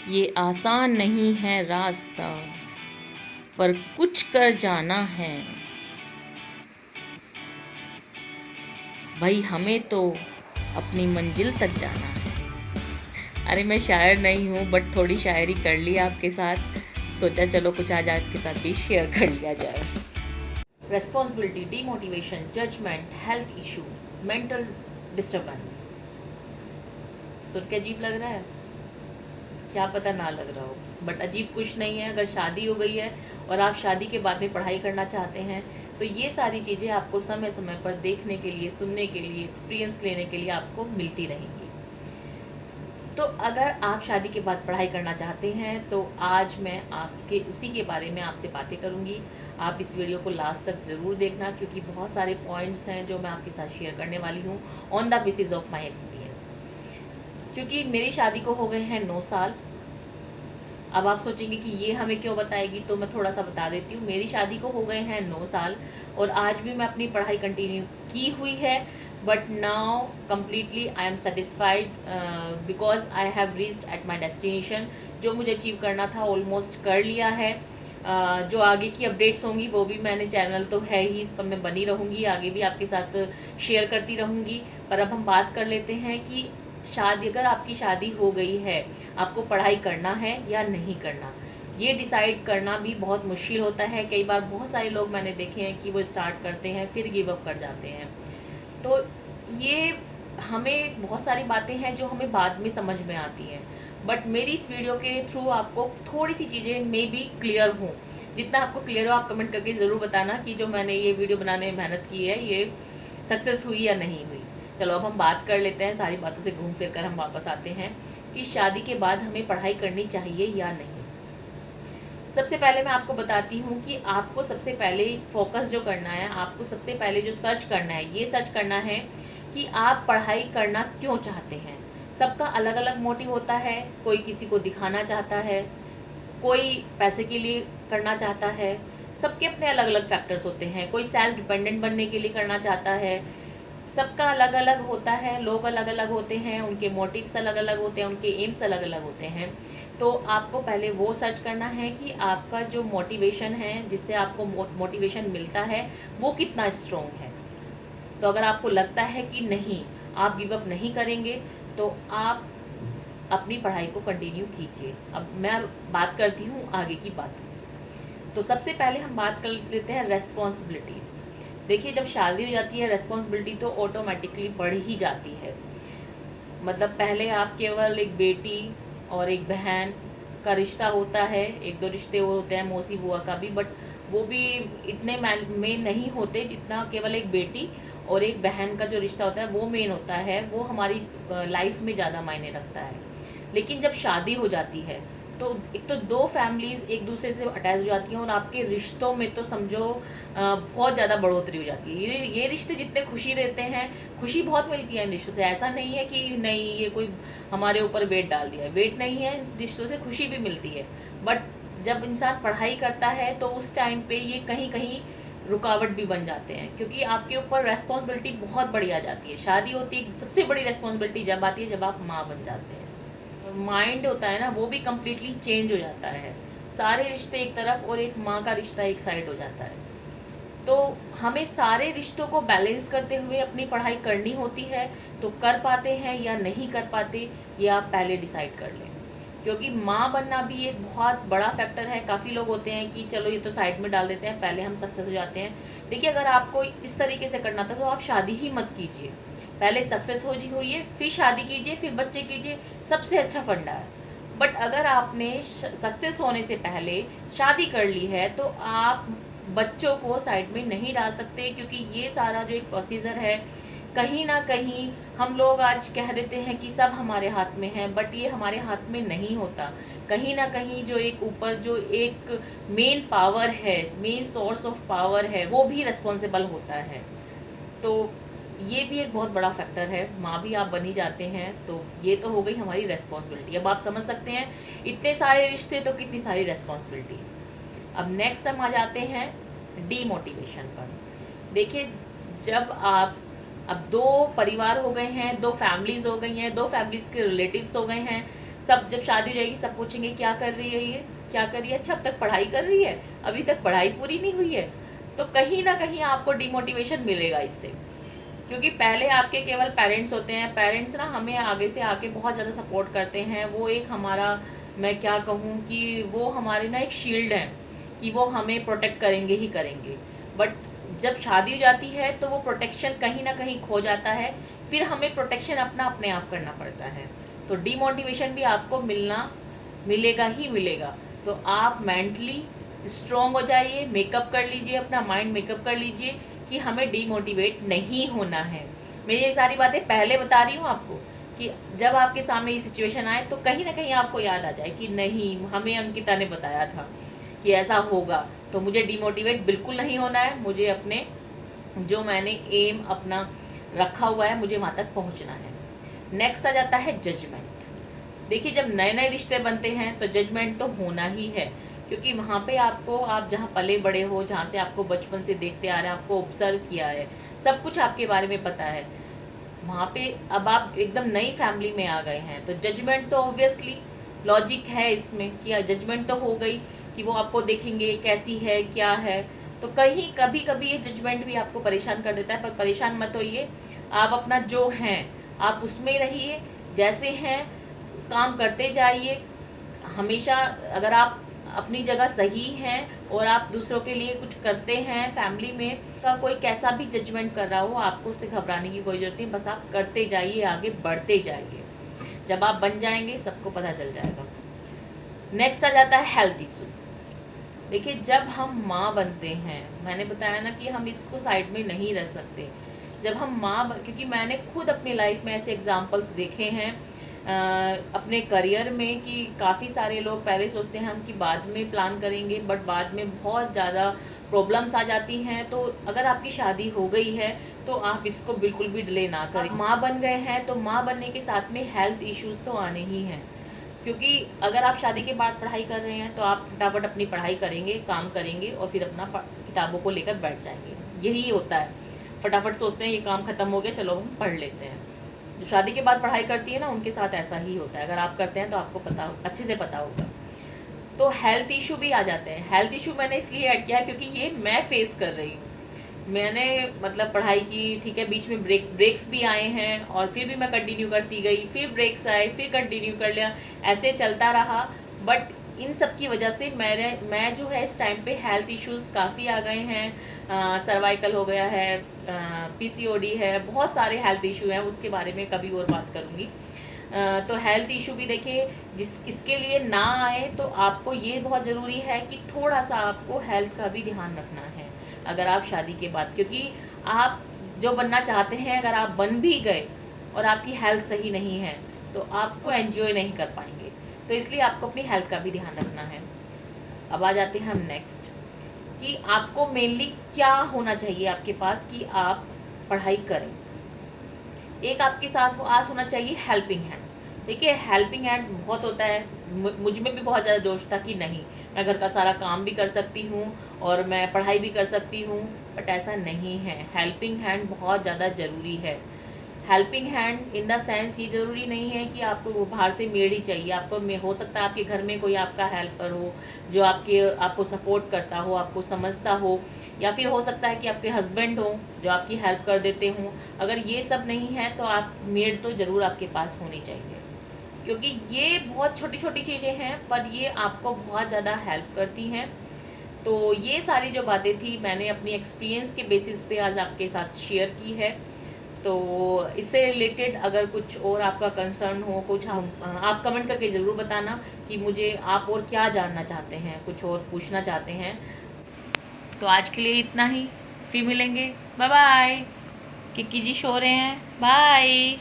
ये आसान नहीं है रास्ता, पर कुछ कर जाना है भाई, हमें तो अपनी मंजिल तक जाना है। अरे मैं शायर नहीं हूँ, बट थोड़ी शायरी कर ली आपके साथ, सोचा चलो कुछ आज आपके साथ भी शेयर कर लिया जाए। Responsibility, demotivation, judgement, health issue, mental disturbance. सुन के अजीब लग रहा है? क्या पता ना लग रहा हो, बट अजीब कुछ नहीं है। अगर शादी हो गई है और आप शादी के बाद में पढ़ाई करना चाहते हैं तो ये सारी चीज़ें आपको समय समय पर देखने के लिए, सुनने के लिए, एक्सपीरियंस लेने के लिए आपको मिलती रहेंगी। तो अगर आप शादी के बाद पढ़ाई करना चाहते हैं तो आज मैं आपके उसी के बारे में आपसे बातें करूंगी। आप इस वीडियो को लास्ट तक ज़रूर देखना, क्योंकि बहुत सारे पॉइंट्स हैं जो मैं आपके साथ शेयर करने वाली हूँ on the basis of my experience. क्योंकि मेरी शादी को हो गए हैं 9 साल। अब आप सोचेंगे कि ये हमें क्यों बताएगी, तो मैं थोड़ा सा बता देती हूँ। मेरी शादी को हो गए हैं 9 साल और आज भी मैं अपनी पढ़ाई कंटिन्यू की हुई है, but now completely I am satisfied because I have reached at my destination. जो मुझे अचीव करना था ऑलमोस्ट कर लिया है। जो आगे की अपडेट्स होंगी वो भी, मैंने चैनल तो है ही, इस पर मैं बनी रहूँगी, आगे भी आपके साथ शेयर करती रहूँगी। पर अब हम बात कर लेते हैं कि शादी, अगर आपकी शादी हो गई है, आपको पढ़ाई करना है या नहीं करना। ये डिसाइड करना भी बहुत मुश्किल होता है। कई बार बहुत सारे लोग मैंने देखे हैं कि वो स्टार्ट करते हैं फिर गिव अप कर जाते हैं। तो ये हमें बहुत सारी बातें हैं जो हमें बाद में समझ में आती हैं, बट मेरी इस वीडियो के थ्रू आपको थोड़ी सी चीज़ें मे बी क्लियर हों। जितना आपको क्लियर हो आप कमेंट करके ज़रूर बताना कि जो मैंने ये वीडियो बनाने में मेहनत की है ये सक्सेस हुई या नहीं हुई। चलो अब हम बात कर लेते हैं, सारी बातों से घूम फिर कर हम वापस आते हैं कि शादी के बाद हमें पढ़ाई करनी चाहिए या नहीं। सबसे पहले मैं आपको बताती हूँ कि आपको सबसे पहले फोकस जो करना है, आपको सबसे पहले जो सर्च करना है, ये सर्च करना है कि आप पढ़ाई करना क्यों चाहते हैं। सबका अलग अलग मोटिव होता है। कोई किसी को दिखाना चाहता है, कोई पैसे के लिए करना चाहता है। सबके अपने अलग अलग फैक्टर्स होते हैं। कोई सेल्फ डिपेंडेंट बनने के लिए करना चाहता है। सबका अलग अलग होता है, लोग अलग अलग होते हैं, उनके मोटिव्स अलग अलग होते हैं, उनके एम्स अलग अलग होते हैं। तो आपको पहले वो सर्च करना है कि आपका जो मोटिवेशन है, जिससे आपको मोटिवेशन मिलता है, वो कितना स्ट्रॉन्ग है। तो अगर आपको लगता है कि नहीं, आप गिव अप नहीं करेंगे, तो आप अपनी पढ़ाई को कंटिन्यू कीजिए। अब मैं बात करती हूँ आगे की बात। तो सबसे पहले हम बात कर लेते हैं रेस्पॉन्सिबिलिटीज़। देखिए, जब शादी हो जाती है रेस्पॉन्सिबिलिटी तो ऑटोमेटिकली बढ़ ही जाती है। मतलब पहले आप केवल एक बेटी और एक बहन का रिश्ता होता है, एक दो रिश्ते और होते हैं मौसी बुआ का भी, बट वो भी इतने में नहीं होते जितना केवल एक बेटी और एक बहन का जो रिश्ता होता है वो मेन होता है। वो हमारी लाइफ में ज़्यादा मायने रखता है। लेकिन जब शादी हो जाती है तो एक तो दो फैमिलीज एक दूसरे से अटैच हो जाती हैं और आपके रिश्तों में तो समझो बहुत ज़्यादा बढ़ोतरी हो जाती है। ये रिश्ते जितने खुशी देते हैं, खुशी बहुत मिलती है इन रिश्तों से। ऐसा नहीं है कि नहीं ये कोई हमारे ऊपर वेट डाल दिया है, वेट नहीं है, इन रिश्तों से खुशी भी मिलती है। बट जब इंसान पढ़ाई करता है तो उस टाइम पे ये कहीं कहीं रुकावट भी बन जाते हैं, क्योंकि आपके ऊपर रेस्पॉन्सिबिलिटी बहुत बड़ी आ जाती है। शादी होती है, सबसे बड़ी रेस्पॉन्सिबिलिटी जब आती है जब आप माँ बन जाते हैं। माइंड होता है ना, वो भी कम्प्लीटली चेंज हो जाता है। सारे रिश्ते एक तरफ और एक माँ का रिश्ता एक साइड हो जाता है। तो हमें सारे रिश्तों को बैलेंस करते हुए अपनी पढ़ाई करनी होती है। तो कर पाते हैं या नहीं कर पाते, ये आप पहले डिसाइड कर लें। क्योंकि माँ बनना भी एक बहुत बड़ा फैक्टर है। काफ़ी लोग होते हैं कि चलो ये तो साइड में डाल देते हैं, पहले हम सक्सेस हो जाते हैं। देखिए, अगर आपको इस तरीके से करना था तो आप शादी ही मत कीजिए। पहले सक्सेस हो जी होइए, फिर शादी कीजिए, फिर बच्चे कीजिए, सबसे अच्छा फंडा है। बट अगर आपने सक्सेस होने से पहले शादी कर ली है तो आप बच्चों को साइड में नहीं डाल सकते, क्योंकि ये सारा जो एक प्रोसीजर है, कहीं ना कहीं हम लोग आज कह देते हैं कि सब हमारे हाथ में है, बट ये हमारे हाथ में नहीं होता। कहीं ना कहीं जो एक ऊपर जो एक मेन पावर है, मेन सोर्स ऑफ पावर है, वो भी रिस्पॉन्सिबल होता है। तो ये भी एक बहुत बड़ा फैक्टर है। माँ भी आप बनी जाते हैं, तो ये तो हो गई हमारी रेस्पॉन्सिबिलिटी। अब आप समझ सकते हैं, इतने सारे रिश्ते तो कितनी सारी रेस्पॉन्सिबिलिटीज़। अब नेक्स्ट हम आ जाते हैं डीमोटिवेशन पर। देखिए, जब आप अब दो परिवार हो गए हैं, दो फैमिलीज हो गई हैं, दो फैमिलीज के रिलेटिव्स हो गए हैं, सब जब शादी हो जाएगी सब पूछेंगे क्या कर रही है ये, क्या कर रही है, अच्छा अब तक पढ़ाई कर रही है, अभी तक पढ़ाई पूरी नहीं हुई है। तो कहीं ना कहीं आपको डिमोटिवेशन मिलेगा इससे, क्योंकि पहले आपके केवल पेरेंट्स होते हैं। पेरेंट्स ना हमें आगे से आके बहुत ज़्यादा सपोर्ट करते हैं। वो एक हमारा, मैं क्या कहूँ कि वो हमारे ना एक शील्ड है कि वो हमें प्रोटेक्ट करेंगे ही करेंगे। बट जब शादी हो जाती है तो वो प्रोटेक्शन कहीं ना कहीं खो जाता है, फिर हमें प्रोटेक्शन अपने आप करना पड़ता है। तो डीमोटिवेशन भी आपको मिलेगा ही मिलेगा। तो आप मेंटली स्ट्रॉन्ग हो जाइए, मेकअप कर लीजिए, अपना माइंड मेकअप कर लीजिए कि हमें डीमोटिवेट नहीं होना है। मैं ये सारी बातें पहले बता रही हूँ आपको कि जब आपके सामने ये सिचुएशन आए तो कहीं ना कहीं आपको याद आ जाए कि नहीं, हमें अंकिता ने बताया था कि ऐसा होगा, तो मुझे डीमोटिवेट बिल्कुल नहीं होना है। मुझे अपने जो मैंने एम अपना रखा हुआ है मुझे वहाँ तक पहुँचना है। नेक्स्ट आ जाता है जजमेंट। देखिए, जब नए नए रिश्ते बनते हैं तो जजमेंट तो होना ही है, क्योंकि वहाँ पे आपको, आप जहाँ पले बड़े हो, जहाँ से आपको बचपन से देखते आ रहे हैं, आपको ऑब्जर्व किया है, सब कुछ आपके बारे में पता है, वहाँ पे अब आप एकदम नई फैमिली में आ गए हैं तो जजमेंट तो ऑब्वियसली लॉजिक है इसमें कि जजमेंट तो हो गई कि वो आपको देखेंगे कैसी है क्या है। तो कहीं कभी कभी ये जजमेंट भी आपको परेशान कर देता है, पर परेशान मत होइए। आप अपना जो हैं आप उसमें रहिए, जैसे हैं काम करते जाइए। हमेशा अगर आप अपनी जगह सही हैं और आप दूसरों के लिए कुछ करते हैं, फैमिली में का कोई कैसा भी जजमेंट कर रहा हो, आपको उससे घबराने की कोई जरूरत नहीं। बस आप करते जाइए, आगे बढ़ते जाइए। जब आप बन जाएंगे सबको पता चल जाएगा। नेक्स्ट आ जाता है हेल्थ इशू। देखिए, जब हम माँ बनते हैं, मैंने बताया ना कि हम इसको साइड में नहीं रख सकते। जब हम क्योंकि मैंने खुद अपनी लाइफ में ऐसे एग्जाम्पल्स देखे हैं अपने करियर में कि काफ़ी सारे लोग पहले सोचते हैं हम कि बाद में प्लान करेंगे, बट बाद में बहुत ज़्यादा प्रॉब्लम्स आ जाती हैं। तो अगर आपकी शादी हो गई है तो आप इसको बिल्कुल भी डिले ना करें। माँ बन गए हैं तो माँ बनने के साथ में हेल्थ इश्यूज़ तो आने ही हैं, क्योंकि अगर आप शादी के बाद पढ़ाई कर रहे हैं तो आप फटाफट अपनी पढ़ाई करेंगे, काम करेंगे और फिर अपना किताबों को लेकर बैठ जाएंगे। यही होता है, फटाफट सोचते हैं ये काम खत्म हो गया, चलो हम पढ़ लेते हैं। जो शादी के बाद पढ़ाई करती है ना, उनके साथ ऐसा ही होता है। अगर आप करते हैं तो आपको अच्छे से पता होगा। तो हेल्थ इशू भी आ जाते हैं। हेल्थ इशू मैंने इसलिए ऐड किया क्योंकि ये मैं फेस कर रही हूँ। मैंने मतलब पढ़ाई की, ठीक है, बीच में ब्रेक्स भी आए हैं और फिर भी मैं कंटिन्यू करती गई, फिर ब्रेक्स आए, फिर कंटिन्यू कर लिया, ऐसे चलता रहा। बट इन सब की वजह से मैं जो है इस टाइम पे हेल्थ इश्यूज़ काफ़ी आ गए हैं। सर्वाइकल हो गया है, पीसीओडी है, बहुत सारे हेल्थ इशू हैं, उसके बारे में कभी और बात करूँगी। तो हेल्थ इशू भी देखिए, इसके लिए ना आए तो आपको ये बहुत ज़रूरी है कि थोड़ा सा आपको हेल्थ का भी ध्यान रखना है अगर आप शादी के बाद, क्योंकि आप जो बनना चाहते हैं अगर आप बन भी गए और आपकी हेल्थ सही नहीं है तो आपको एंजॉय नहीं कर पाएंगे। तो इसलिए आपको अपनी हेल्थ का भी ध्यान रखना है। अब आ जाते हैं हम नेक्स्ट कि आपको मेनली क्या होना चाहिए आपके पास कि आप पढ़ाई करें। एक आपके साथ आज होना चाहिए हेल्पिंग हैंड। देखिए, हेल्पिंग हैंड बहुत होता है, मुझ में भी बहुत ज़्यादा जोश था कि नहीं, मैं घर का सारा काम भी कर सकती हूँ और मैं पढ़ाई भी कर सकती हूँ, बट ऐसा नहीं है। हेल्पिंग हैंड बहुत ज़्यादा ज़रूरी है। Helping hand in the sense ये ज़रूरी नहीं है कि आपको बाहर से मेड ही चाहिए। आपको हो सकता है आपके घर में कोई आपका हेल्पर हो जो आपको सपोर्ट करता हो, आपको समझता हो, या फिर हो सकता है कि आपके हस्बैंड हो जो आपकी हेल्प कर देते हों। अगर ये सब नहीं है तो आप मेड तो ज़रूर आपके पास होनी चाहिए, क्योंकि ये बहुत छोटी छोटी चीज़ें हैं पर ये आपको बहुत ज़्यादा हेल्प करती हैं। तो ये सारी जो बातें थी मैंने अपनी एक्सपीरियंस के बेसिस पे आज आपके साथ शेयर की है। तो इससे रिलेटेड अगर कुछ और आपका कंसर्न हो, कुछ आप कमेंट करके ज़रूर बताना कि मुझे आप और क्या जानना चाहते हैं, कुछ और पूछना चाहते हैं। तो आज के लिए इतना ही, फिर मिलेंगे। Bye bye. किक्की जी सो रहे हैं, बाय।